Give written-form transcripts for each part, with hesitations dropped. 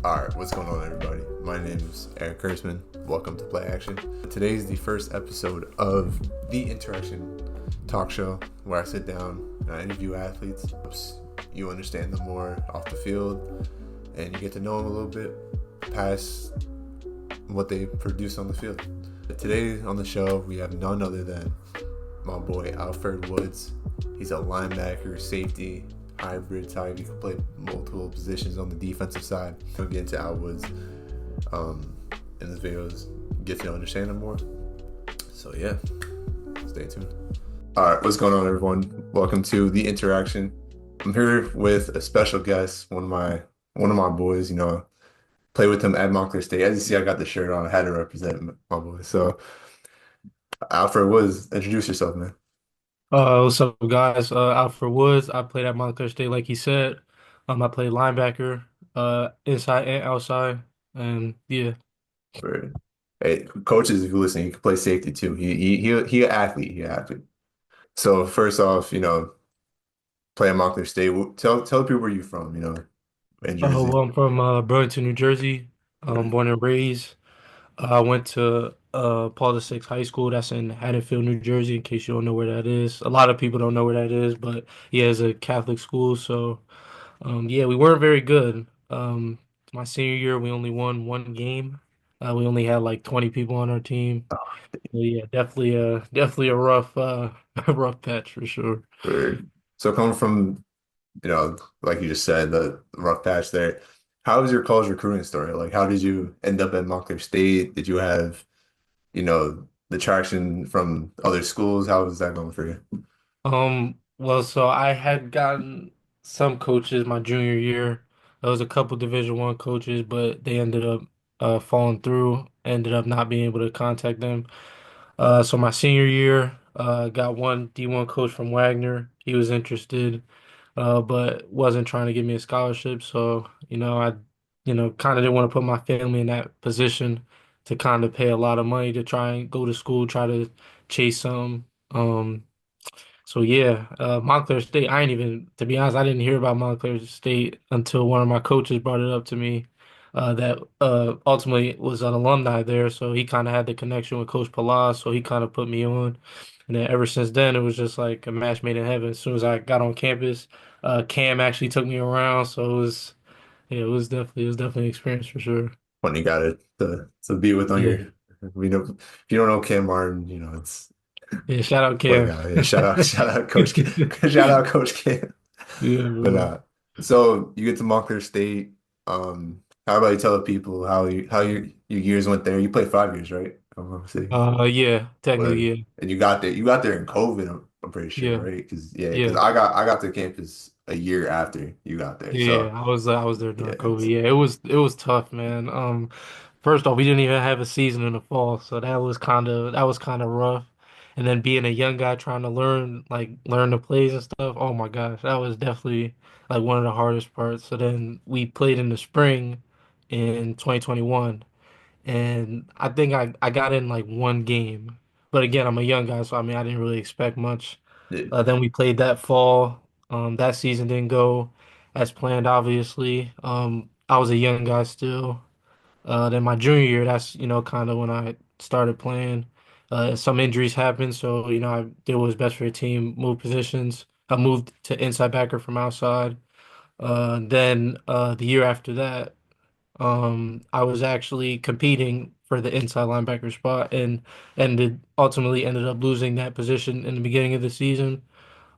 Alright, what's going on, everybody? My name is Eric Kurtzman. Welcome to PlayAKtion. Today is the first episode of the InterAKtion talk show where I sit down and I interview athletes. You understand them more off the field and you get to know them a little bit past what they produce on the field. Today on the show, we have none other than my boy Alfred Woods. He's a linebacker, safety, hybrid type. You can play multiple positions on the defensive side. We'll get into Al Woods in this video, get to understand him more. So yeah, stay tuned. All right, what's going on, everyone? Welcome to the InterAKtion. I'm here with a special guest, one of my boys. You know, play with him at Montclair State. As you see, I got the shirt on. I had to represent my boy. So Alfred Woods, introduce yourself, man. What's up, guys? Alfred Woods. I played at Montclair State, like he said. I played linebacker, inside and outside, and yeah. Right. Hey, coaches, if you listen, you can play safety too. He an athlete. He an athlete. So first off, play at Montclair State. Tell people where you from. In Jersey. Well, I'm from Burlington, New Jersey. Right. Born and raised. I went to Paul the Sixth High School. That's in Haddonfield, New Jersey. In case you don't know where that is, a lot of people don't know where that is, but yeah, it's a Catholic school. So yeah, we weren't very good. My senior year, we only won one game. We only had like 20 people on our team. Yeah, definitely a rough a rough patch for sure. Word. So coming from, like you just said, the rough patch there. How was your college recruiting story? Like, how did you end up at Montclair State? Did you have, the traction from other schools? How was that going for you? Well, so I had gotten some coaches my junior year. There was a couple Division 1 coaches, but they ended up falling through, ended up not being able to contact them. So my senior year, got one D1 coach from Wagner. He was interested, but wasn't trying to give me a scholarship. So, kind of didn't want to put my family in that position to kind of pay a lot of money to try and go to school, try to chase some. So yeah, Montclair State. I ain't even, to be honest, I didn't hear about Montclair State until one of my coaches brought it up to me. That ultimately was an alumni there, so he kind of had the connection with Coach Palas, so he kind of put me on. And then ever since then, it was just like a match made in heaven. As soon as I got on campus, Cam actually took me around, so yeah, it was definitely an experience for sure. When you got it to be with on Yeah, your, if you don't know Cam Martin, it's yeah. Shout out what a Cam. guy. Yeah, shout out Coach Cam. Shout out Coach Cam. Yeah, But bro. so you get to Montclair State. How about you tell the people how your years went there? You played 5 years, right? I'm not mistaken. Yeah, technically, But yeah, and you got there in COVID, I'm pretty sure, yeah, right? Because yeah. I got to campus a year after you got there. Yeah, So I was there yeah, during COVID. Yeah, it was tough, man. First off, we didn't even have a season in the fall, so that was kind of rough. And then being a young guy trying to learn the plays and stuff. Oh my gosh, that was definitely like one of the hardest parts. So then we played in the spring in 2021, and I think I got in like one game. But again, I'm a young guy, so I mean I didn't really expect much. yeah, Then we played that fall. That season didn't go as planned, obviously. I was a young guy still. Then my junior year, that's, kind of when I started playing. Some injuries happened, so, I did what was best for the team, move positions. I moved to inside backer from outside. Then the year after that, I was actually competing for the inside linebacker spot and ultimately ended up losing that position in the beginning of the season.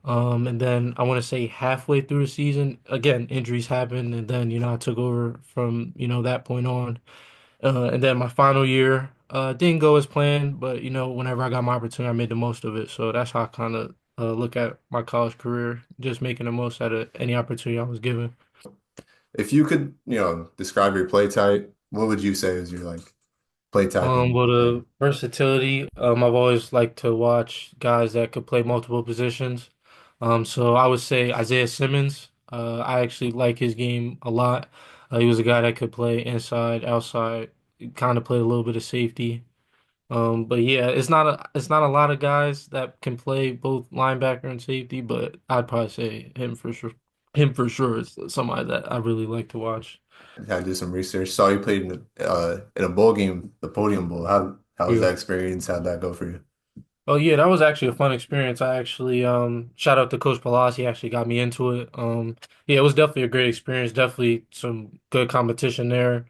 And then I want to say halfway through the season, again, injuries happened, and then I took over from that point on. And then my final year didn't go as planned, but whenever I got my opportunity, I made the most of it. So that's how I kind of look at my college career, just making the most out of any opportunity I was given. if you could, describe your play type, what would you say is your like play type and Well, and the versatility, I've always liked to watch guys that could play multiple positions. So I would say Isaiah Simmons. I actually like his game a lot. He was a guy that could play inside, outside, kind of played a little bit of safety. But yeah, it's not a lot of guys that can play both linebacker and safety, but I'd probably say him for sure. him for sure is somebody that I really like to watch. Had to do some research. Saw you played in a bowl game, the Podium Bowl. How was Yeah. that experience? How'd that go for you? Oh yeah, that was actually a fun experience. I actually shout out to Coach Palas. He actually got me into it. Yeah, it was definitely a great experience. Definitely some good competition there.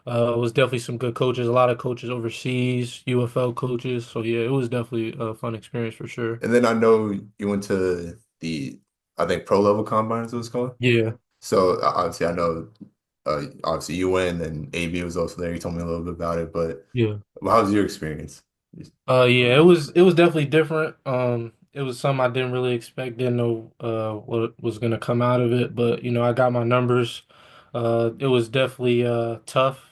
It was definitely some good coaches, a lot of coaches overseas, UFL coaches. So yeah, it was definitely a fun experience for sure. And then I know you went to the, I think pro level combine is what it's called. Yeah, So obviously I know, obviously you went and AB was also there. You told me a little bit about it, but yeah. how was your experience? Yeah, it was definitely different. It was something I didn't really expect, didn't know what was gonna come out of it, but I got my numbers. It was definitely tough.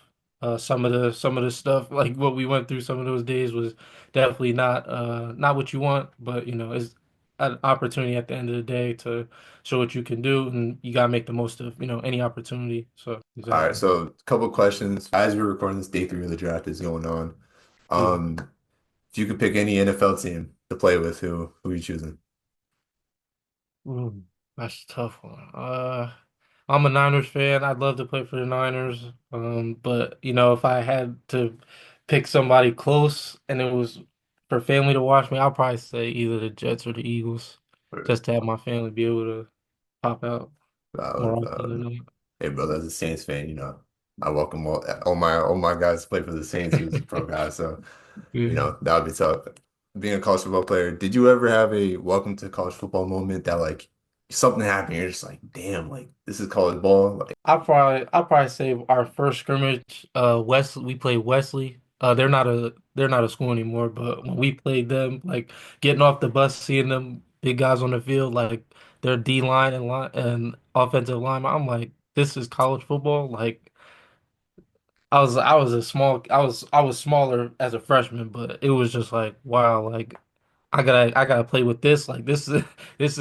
Some of the stuff like what we went through some of those days was definitely not what you want, but it's an opportunity at the end of the day to show what you can do, and you gotta make the most of any opportunity. So All right, exactly. so a couple questions. As we're recording this, day 3 of the draft is going on. Yeah. Um, if you could pick any NFL team to play with, who are you choosing? Ooh, that's a tough one. I'm a Niners fan. I'd love to play for the Niners. But if I had to pick somebody close and it was for family to watch me, I'll probably say either the Jets or the Eagles, just to have my family be able to pop out more often than not. Hey, brother, as a Saints fan, I welcome all my guys to play for the Saints who's a pro guy. So, Yeah. that would be tough. Being a college football player, did you ever have a welcome to college football moment that like something happened, you're just like, damn, like this is college ball? Like, I'll probably say our first scrimmage, we played Wesley. They're not a school anymore, but when we played them, like getting off the bus, seeing them big guys on the field, like their D line and offensive lineman, I'm like, this is college football. Like I was smaller as a freshman, but it was just like wow, like I gotta play with this. Like this is this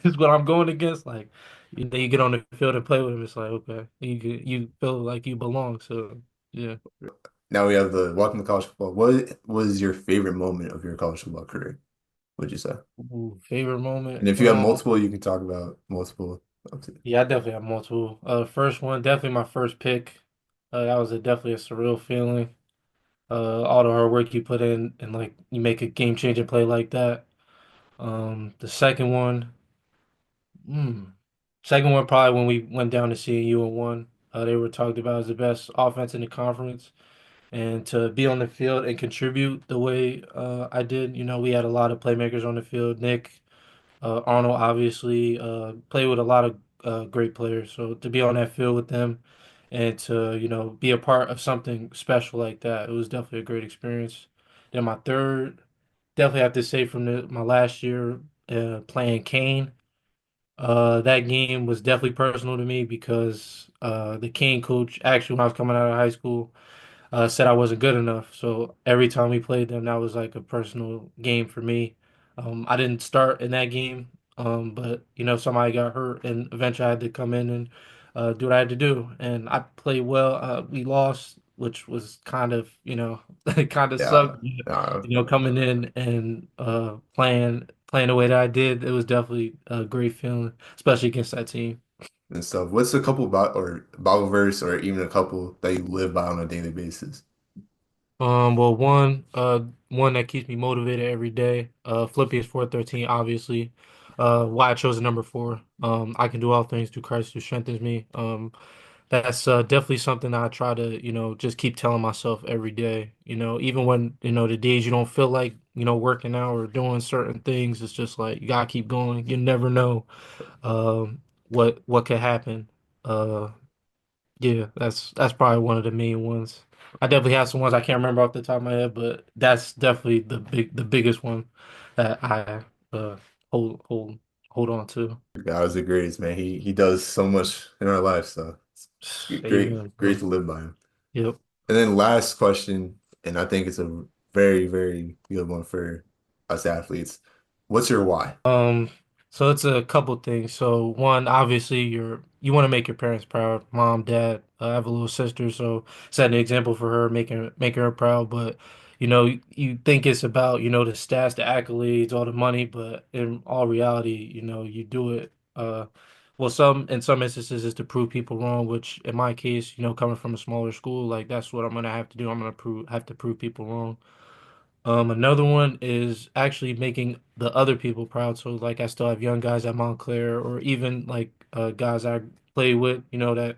is what I'm going against. Like you get on the field and play with him. It's like okay, you feel like you belong. So yeah. now we have the welcome to college football. What was your favorite moment of your college football career, would you say? Ooh, favorite moment. And if you have multiple, you can talk about multiple. Up to- Yeah, I definitely have multiple. First one, definitely my first pick. That was definitely a surreal feeling. All the hard work you put in and like you make a game changing play like that. The second one. Hmm. Second one, probably when we went down to CU and won. They were talked about as the best offense in the conference, and to be on the field and contribute the way I did. We had a lot of playmakers on the field. Nick, Arnold, obviously, played with a lot of great players. So to be on that field with them and to be a part of something special like that, it was definitely a great experience. Then my third, definitely have to say from my last year playing Kane. That game was definitely personal to me because the King coach, actually, when I was coming out of high school, said I wasn't good enough. So every time we played them, that was like a personal game for me. I didn't start in that game, but somebody got hurt, and eventually I had to come in and do what I had to do. And I played well. We lost, which was kind of, kind of Yeah, sucked. uh, Coming in and playing the way that I did, it was definitely a great feeling, especially against that team. and stuff. What's a couple or Bible verse or even a couple that you live by on a daily basis? Well, one that keeps me motivated every day. Philippians 4:13, obviously. Why I chose the number four. I can do all things through Christ who strengthens me. That's definitely something I try to, just keep telling myself every day. Even when, the days you don't feel like, working out or doing certain things, it's just like you gotta keep going. You never know, what could happen. Uh, yeah, that's probably one of the main ones. I definitely have some ones I can't remember off the top of my head, but that's definitely the biggest one that I uh hold hold on to. God is the greatest, man. He does so much in our life, so it's Amen, great bro. to live by him. Yep. And then last question, and I think it's a very, very good one for us athletes. What's your why? Um, so it's a couple things. So one, obviously, you want to make your parents proud, mom, dad. I have a little sister, so setting an example for her, making her proud. But you think it's about the stats, the accolades, all the money, but in all reality, you do it well, some in some instances is to prove people wrong, which in my case, coming from a smaller school, like that's what I'm gonna have to do. I'm gonna have to prove people wrong. Another one is actually making the other people proud. So like I still have young guys at Montclair or even like guys I play with, that,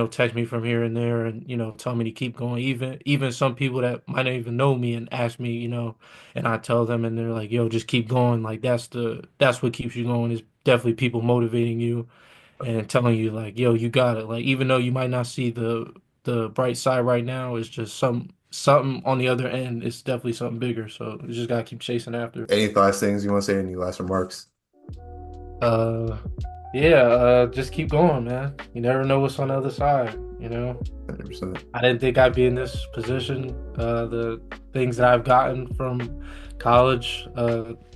text me from here and there and, tell me to keep going. Even some people that might not even know me and ask me, and I tell them and they're like, yo, just keep going. Like that's what keeps you going is definitely people motivating you and telling you like, yo, you got it. Like even though you might not see the bright side right now, it's just something on the other end. It's definitely something bigger. So you just gotta keep chasing after. Any last things you want to say? Any last remarks? Uh, yeah, just keep going, man. You never know what's on the other side. 100%. I didn't think I'd be in this position. The things that I've gotten from college,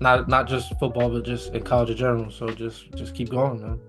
not just football, but just in college in general. So just keep going, man.